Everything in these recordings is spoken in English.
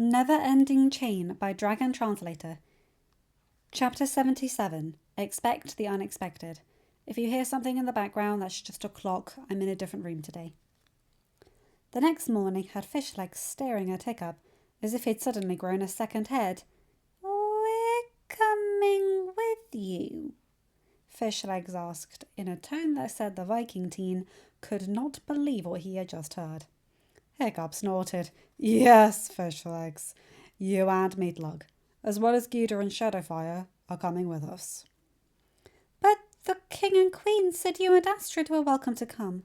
Neverending Chain by Dragon Translator. Chapter 77. Expect the unexpected. If you hear something in the background, that's just a clock. I'm in a different room today. The next morning had Fish Legs staring at Hiccup as if he'd suddenly grown a second head. "We're coming with you," Fish Legs asked in a tone that said the Viking teen could not believe what he had just heard. Hiccup snorted. "Yes, Fish Legs, you and Meatlug, as well as Gita and Shadowfire, are coming with us." "But the King and Queen said you and Astrid were welcome to come.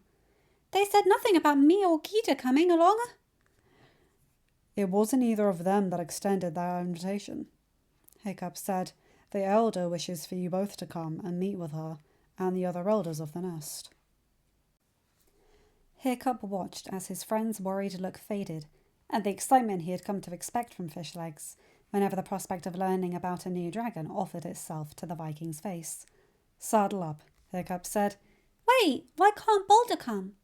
They said nothing about me or Gita coming along." "It wasn't either of them that extended that invitation," Hiccup said. "The Elder wishes for you both to come and meet with her and the other elders of the nest." Hiccup watched as his friend's worried look faded, and the excitement he had come to expect from Fish Legs whenever the prospect of learning about a new dragon offered itself to the Viking's face. "Saddle up," Hiccup said. "Wait, why can't Boulder come?"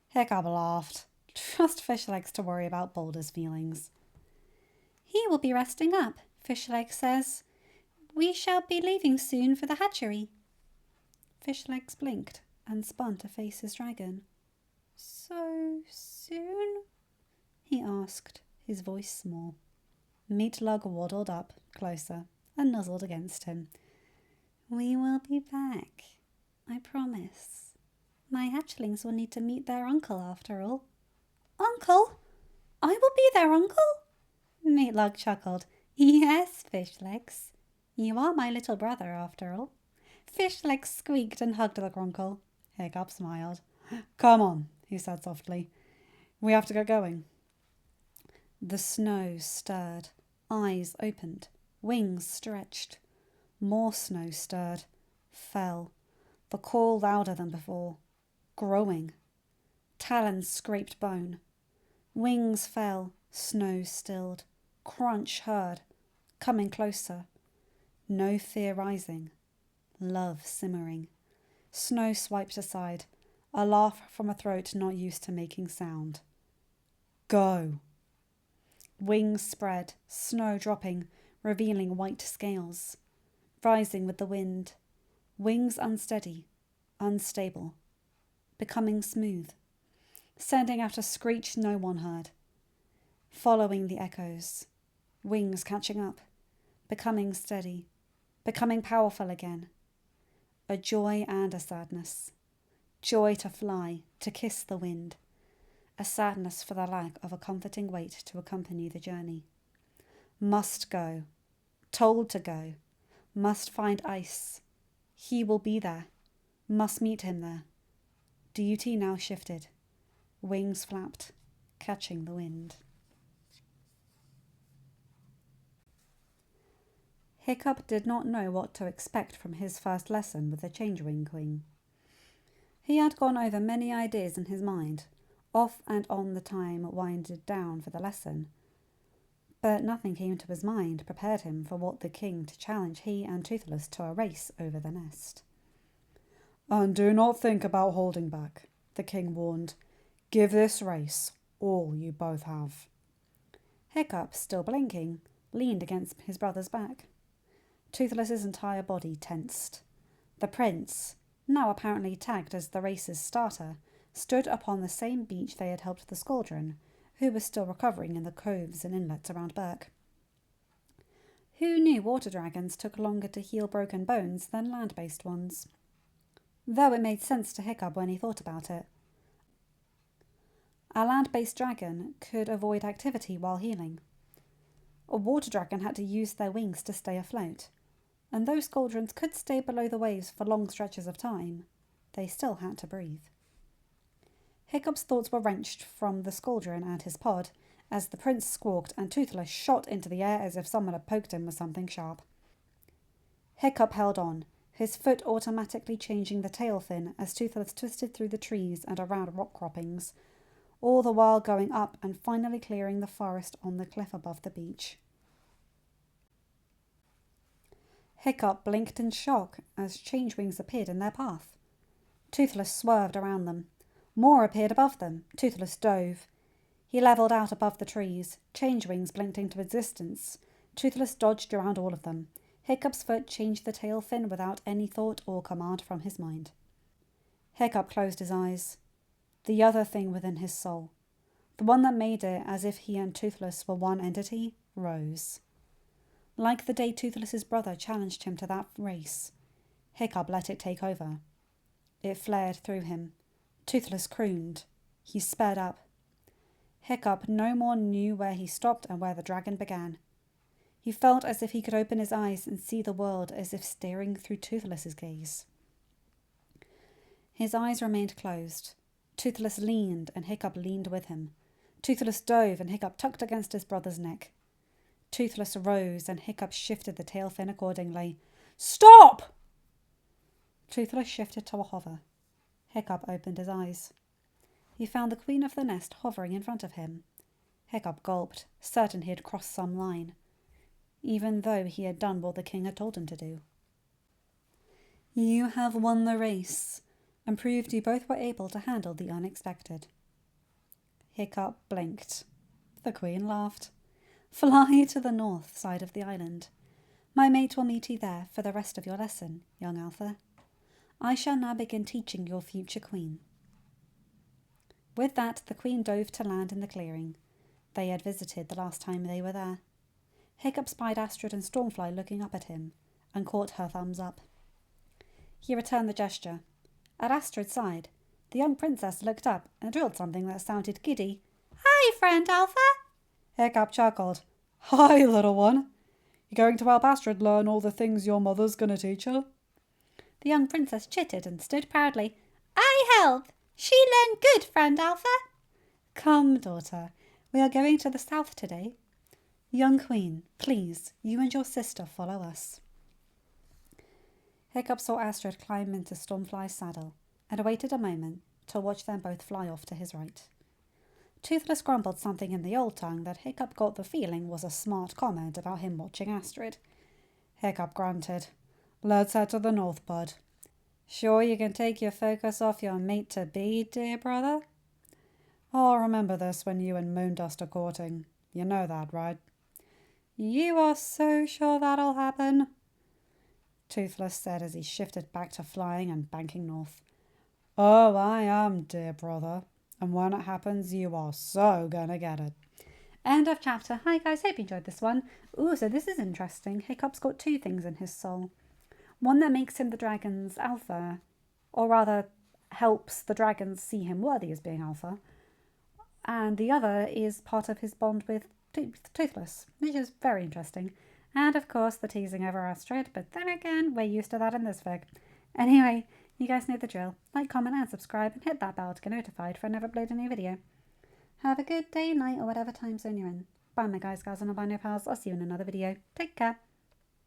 Hiccup laughed. Trust Fish Legs to worry about Boulder's feelings. "He will be resting up," Fish Legs says. "We shall be leaving soon for the hatchery." Fish Legs blinked and spun to face his dragon. "So soon?" he asked, his voice small. Meatlug waddled up closer and nuzzled against him. "We will be back, I promise. My hatchlings will need to meet their uncle after all." "Uncle? I will be their uncle?" Meatlug chuckled. "Yes, Fish Legs. You are my little brother after all." Fish Legs squeaked and hugged the grunkle. Hiccup smiled. "Come on," he said softly. "We have to get going." The snow stirred, eyes opened, wings stretched. More snow stirred, fell, the call louder than before, growing. Talons scraped bone. Wings fell, snow stilled, crunch heard, coming closer. No fear rising, love simmering. Snow swiped aside, a laugh from a throat not used to making sound. "Go!" Wings spread, snow dropping, revealing white scales. Rising with the wind. Wings unsteady, unstable. Becoming smooth. Sending out a screech no one heard. Following the echoes. Wings catching up. Becoming steady. Becoming powerful again. A joy and a sadness. Joy to fly, to kiss the wind. A sadness for the lack of a comforting weight to accompany the journey. Must go. Told to go. Must find ice. He will be there. Must meet him there. Duty now shifted. Wings flapped, catching the wind. Hiccup did not know what to expect from his first lesson with the Change-Wing Queen. He had gone over many ideas in his mind, off and on the time winded down for the lesson, but nothing came to his mind prepared him for what the king to challenge he and Toothless to a race over the nest. "And do not think about holding back," the king warned. "Give this race all you both have." Hiccup, still blinking, leaned against his brother's back. Toothless's entire body tensed. The prince, now apparently tagged as the race's starter, stood upon the same beach they had helped the Squadron, who was still recovering in the coves and inlets around Berk. Who knew water dragons took longer to heal broken bones than land-based ones? Though it made sense to Hiccup when he thought about it. A land-based dragon could avoid activity while healing. A water dragon had to use their wings to stay afloat, and though Squadrons could stay below the waves for long stretches of time, they still had to breathe. Hiccup's thoughts were wrenched from the Squadron and his pod as the prince squawked and Toothless shot into the air as if someone had poked him with something sharp. Hiccup held on, his foot automatically changing the tail fin as Toothless twisted through the trees and around rock croppings, all the while going up and finally clearing the forest on the cliff above the beach. Hiccup blinked in shock as Change-Wings appeared in their path. Toothless swerved around them. More appeared above them. Toothless dove. He levelled out above the trees. Change wings blinked into existence. Toothless dodged around all of them. Hiccup's foot changed the tail fin without any thought or command from his mind. Hiccup closed his eyes. The other thing within his soul, the one that made it as if he and Toothless were one entity, rose. Like the day Toothless's brother challenged him to that race, Hiccup let it take over. It flared through him. Toothless crooned. He sped up. Hiccup no more knew where he stopped and where the dragon began. He felt as if he could open his eyes and see the world as if staring through Toothless's gaze. His eyes remained closed. Toothless leaned and Hiccup leaned with him. Toothless dove and Hiccup tucked against his brother's neck. Toothless rose and Hiccup shifted the tail fin accordingly. "Stop!" Toothless shifted to a hover. Hiccup opened his eyes. He found the queen of the nest hovering in front of him. Hiccup gulped, certain he had crossed some line, even though he had done what the king had told him to do. "You have won the race, and proved you both were able to handle the unexpected." Hiccup blinked. The queen laughed. "Fly to the north side of the island. My mate will meet you there for the rest of your lesson, young Alpha. I shall now begin teaching your future queen." With that, the queen dove to land in the clearing they had visited the last time they were there. Hiccup spied Astrid and Stormfly looking up at him, and caught her thumbs up. He returned the gesture. At Astrid's side, the young princess looked up and drilled something that sounded giddy. "Hi, friend Alpha!" Hiccup chuckled. "Hi, little one. You going to help Astrid learn all the things your mother's going to teach her?" The young princess chittered and stood proudly. "I help! She learned good, friend Alpha." "Come, daughter, we are going to the south today. Young queen, please, you and your sister follow us." Hiccup saw Astrid climb into Stormfly's saddle and waited a moment to watch them both fly off to his right. Toothless grumbled something in the old tongue that Hiccup got the feeling was a smart comment about him watching Astrid. Hiccup grunted. "Let's head to the north, bud. Sure you can take your focus off your mate-to-be, dear brother? I'll remember this when you and Moondust are courting. You know that, right?" "You are so sure that'll happen?" Toothless said as he shifted back to flying and banking north. "Oh, I am, dear brother. And when it happens, you are so gonna get it." End of chapter. Hi guys, hope you enjoyed this one. Ooh, so this is interesting. Hiccup's got two things in his soul. One that makes him the dragon's alpha, or rather helps the dragons see him worthy as being alpha. And the other is part of his bond with Toothless, which is very interesting. And of course the teasing over Astrid, but then again, we're used to that in this fic. Anyway, you guys know the drill. Like, comment and subscribe and hit that bell to get notified when I upload a new video. Have a good day, night, or whatever time zone you're in. Bye my guys, gals, and albino pals. I'll see you in another video. Take care.